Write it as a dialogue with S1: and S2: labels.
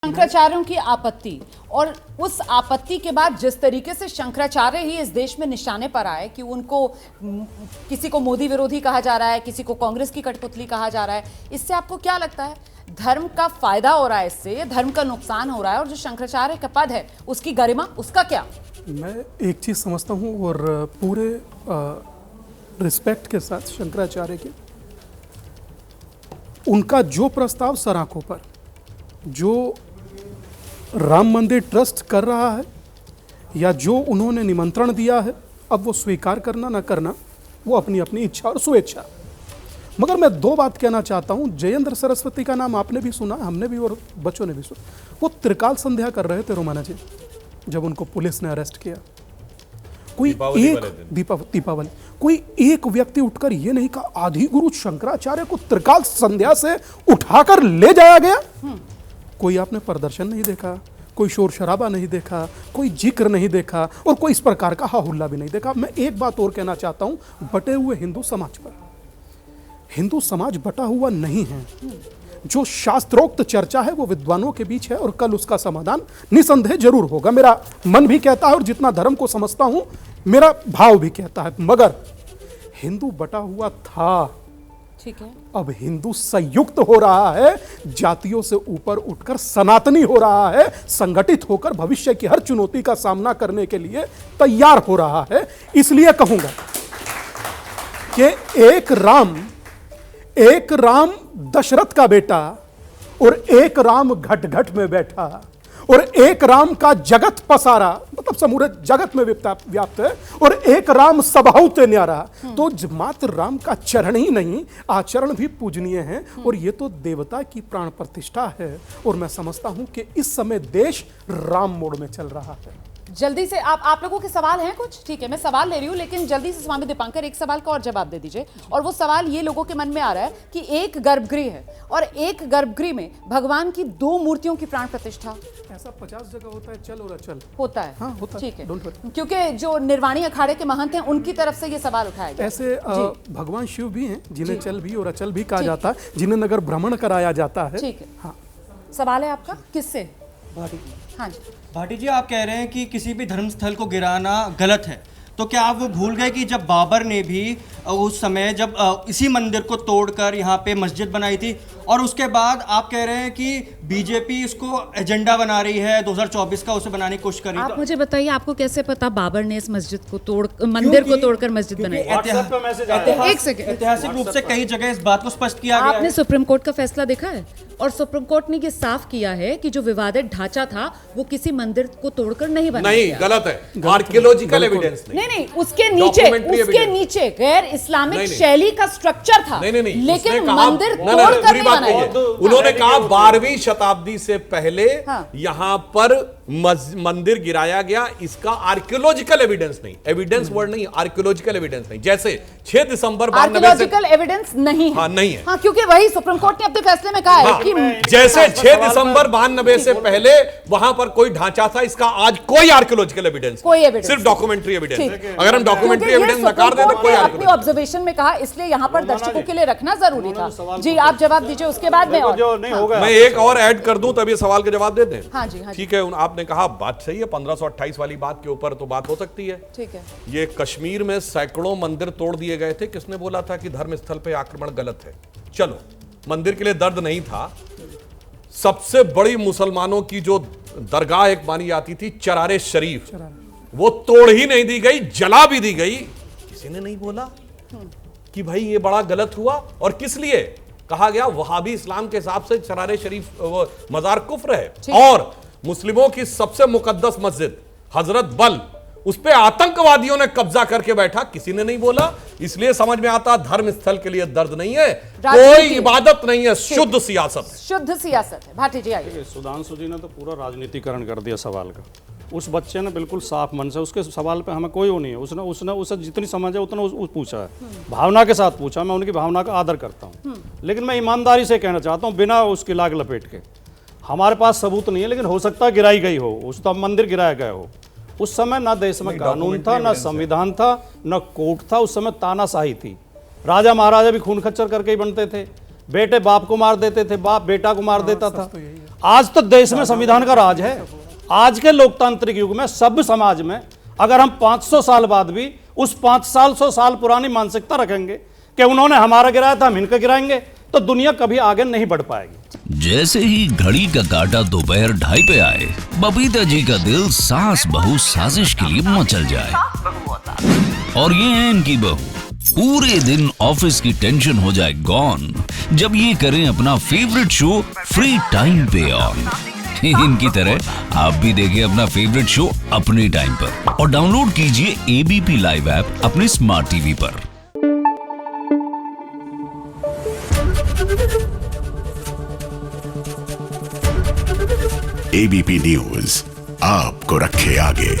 S1: शंकराचार्यों की आपत्ति और उस आपत्ति के बाद जिस तरीके से शंकराचार्य ही इस देश में निशाने पर आए कि उनको किसी को मोदी विरोधी कहा जा रहा है, किसी को कांग्रेस की कठपुतली कहा जा रहा है, इससे आपको क्या लगता है? धर्म का फायदा हो रहा है इससे, धर्म का नुकसान हो रहा है? और जो शंकराचार्य का पद है उसकी गरिमा, उसका क्या?
S2: मैं एक चीज समझता हूँ और पूरे रिस्पेक्ट के साथ शंकराचार्य के, उनका जो प्रस्ताव सर आंखों पर जो राम मंदिर ट्रस्ट कर रहा है या जो उन्होंने निमंत्रण दिया है, अब वो स्वीकार करना ना करना वो अपनी अपनी इच्छा और स्वेच्छा। मगर मैं दो बात कहना चाहता हूं। जयेंद्र सरस्वती का नाम आपने भी सुना, हमने भी और बच्चों ने भी सुना। वो त्रिकाल संध्या कर रहे थे रोमाना जी, जब उनको पुलिस ने अरेस्ट किया। कोई दीपावली कोई एक व्यक्ति उठकर ये नहीं कहा आदि गुरु शंकराचार्य को त्रिकाल संध्या से उठाकर ले जाया गया। कोई आपने प्रदर्शन नहीं देखा, कोई शोर शराबा नहीं देखा, कोई जिक्र नहीं देखा और कोई इस प्रकार का हाहुल्ला भी नहीं देखा। मैं एक बात और कहना चाहता हूं, बटे हुए हिंदू समाज पर, हिंदू समाज बटा हुआ नहीं है। जो शास्त्रोक्त चर्चा है वो विद्वानों के बीच है और कल उसका समाधान निसंदेह जरूर होगा। मेरा मन भी कहता है और जितना धर्म को समझता हूं मेरा भाव भी कहता है। मगर हिंदू बटा हुआ था,
S1: ठीक है,
S2: अब हिंदू संयुक्त हो रहा है, जातियों से ऊपर उठकर सनातनी हो रहा है, संगठित होकर भविष्य की हर चुनौती का सामना करने के लिए तैयार हो रहा है। इसलिए कहूंगा कि एक राम दशरथ का बेटा और एक राम घट घट में बैठा और एक राम का जगत पसारा, मतलब समूरे जगत में व्याप्त है, और एक राम सबहुते न्यारा। तो मात्र राम का चरण ही नहीं, आचरण भी पूजनीय है और ये तो देवता की प्राण प्रतिष्ठा है। और मैं समझता हूं कि इस समय देश राम मोड़ में चल रहा है।
S1: जल्दी से आप लोगों के सवाल हैं कुछ? ठीक है, मैं सवाल ले रही हूं, लेकिन जल्दी से स्वामी दीपांकर एक सवाल का और जवाब दे दीजिए। और वो सवाल ये लोगों के मन में आ रहा है कि एक गर्भगृह है और एक गर्भगृह में भगवान की दो मूर्तियों की प्राण प्रतिष्ठा,
S2: ऐसा 50 जगह होता है, चल और अचल
S1: होता है।
S2: हाँ, होता
S1: ठीक है,
S2: है।
S1: क्योंकि जो निर्वाणी अखाड़े के महंत हैं उनकी तरफ से ये सवाल उठाया गया।
S2: ऐसे भगवान शिव भी हैं जिन्हें चल भी और अचल भी कहा जाता है, जिन्हें नगर भ्रमण कराया जाता है।
S1: ठीक है, हाँ, सवाल है आपका किससे? हाँ जी,
S3: भाटी जी, आप कह रहे हैं कि किसी भी धर्म स्थल को गिराना गलत है, तो क्या आप वो भूल गए कि जब बाबर ने भी उस समय जब इसी मंदिर को तोड़कर यहाँ पे मस्जिद बनाई थी, और उसके बाद आप कह रहे हैं कि बीजेपी इसको एजेंडा बना रही है 2024 का, उसे बनाने की कोशिश कर रही है।
S1: आप मुझे बताइए, आपको कैसे पता बाबर ने इस मस्जिद को मंदिर को तोड़कर मस्जिद बनाई?
S3: एक सेकंड, ऐतिहासिक रूप से कई जगह इस बात को स्पष्ट किया गया है।
S1: आपने सुप्रीम कोर्ट का फैसला देखा है? और सुप्रीम कोर्ट ने ये साफ किया है कि जो विवादित ढांचा था वो किसी मंदिर को तोड़कर नहीं बनाया
S4: नहीं, गलत है। आर्कियोलॉजिकल एविडेंस
S1: नहीं, उसके नीचे गैर इस्लामिक शैली का स्ट्रक्चर था।
S4: नहीं,
S1: लेकिन मंदिर तोड़कर नहीं बनाया।
S4: उन्होंने कहा 12वीं शताब्दी से पहले यहां पर मंदिर गिराया गया, इसका आर्कियोलॉजिकल एविडेंस नहीं, एविडेंस वर्ड नहीं, आर्कियोलॉजिकल एविडेंस नहीं। जैसे 6 दिसंबर 92
S1: आर्कियोलॉजिकल एविडेंस नहीं है।
S4: हाँ, नहीं है।
S1: हाँ, क्योंकि वही सुप्रीम कोर्ट ने अपने फैसले में कहा है कि
S4: जैसे 6 दिसंबर 92 से पहले वहां पर कोई ढांचा था, इसका आज कोई आर्कियोलॉजिकल एविडेंस, सिर्फ डॉक्यूमेंट एविडेंस। अगर हम डॉक्यूमेंट्री एविडेंस नकार दें तो कोई
S1: अपनी ऑब्जर्वेशन में कहा, इसलिए यहाँ पर दर्शकों के लिए रखना जरूरी था। जी, आप जवाब दीजिए, उसके बाद
S4: मैं एक और ऐड कर दूं तभी सवाल के जवाब देते हैं।
S1: हाँ जी,
S4: ठीक है, आपने कहा बात सही है, 1528 वाली बात के ऊपर तो बात हो सकती है।
S1: ठीक है,
S4: ये कश्मीर में सैकड़ों मंदिर तोड़ दिए गए थे, किसने बोला था कि धर्म स्थल पे आक्रमण गलत है? चलो, मंदिर के लिए दर्द नहीं था। सबसे बड़ी मुसलमानों की जो दरगाह एक मानी जाती थी, चरारे शरीफ, वो तोड़ ही नहीं दी गई, जला भी दी गई। किसी ने नहीं बोला कि भाई ये बड़ा गलत हुआ। और किस लिए कहा गया? वहाबी इस्लाम के हिसाब से चरारे शरीफ मजार कुफ्र है। और मुस्लिमों की सबसे मुकद्दस मस्जिद हजरत बल, उस पे आतंकवादियों ने कब्जा करके बैठा, किसी ने नहीं बोला। इसलिए समझ में आता धर्म स्थल के लिए दर्द नहीं है, कोई इबादत नहीं है, शुद्ध सियासत है।
S1: शुद्ध सियासत है। भाटी जी आइए।
S5: सुधांशु जी ने तो पूरा राजनीतिकरण कर दिया सवाल का। उस बच्चे ने बिल्कुल साफ मन से, उसके सवाल पे हमें कोई वो नहीं है, उसने उसे जितनी समझ है उतना पूछा है, भावना के साथ पूछा। मैं उनकी भावना का आदर करता हूँ, लेकिन मैं ईमानदारी से कहना चाहता हूँ, बिना उसकी लाग लपेट के। हमारे पास सबूत नहीं है, लेकिन हो सकता है गिराई गई हो, उस तो मंदिर गिराया गया हो। उस समय ना देश में कानून था, ना संविधान था, ना कोर्ट था। उस समय तानाशाही थी, राजा महाराजा भी खून खच्चर करके ही बनते थे। बेटे बाप को मार देते थे, बाप बेटा को मार देता था। आज तो देश में संविधान का राज है। आज के लोकतांत्रिक युग में सब समाज में अगर हम 500 साल बाद भी उस 500 साल पुरानी मानसिकता रखेंगे कि उन्होंने हमारा गिराया था हम इनका गिराएंगे, तो दुनिया कभी आगे नहीं बढ़ पाएगी।
S6: जैसे ही घड़ी का काटा दोपहर 2:30 पे आए, बबीता जी का दिल सास बहू साजिश के लिए मचल जाए। और ये है इनकी बहू, पूरे दिन ऑफिस की टेंशन हो जाए गॉन जब ये करें अपना फेवरेट शो फ्री टाइम पे ऑन। इनकी तरह आप भी देखिए अपना फेवरेट शो अपने टाइम पर और डाउनलोड कीजिए एबीपी लाइव ऐप अपने स्मार्ट टीवी पर।
S7: एबीपी न्यूज आपको रखे आगे।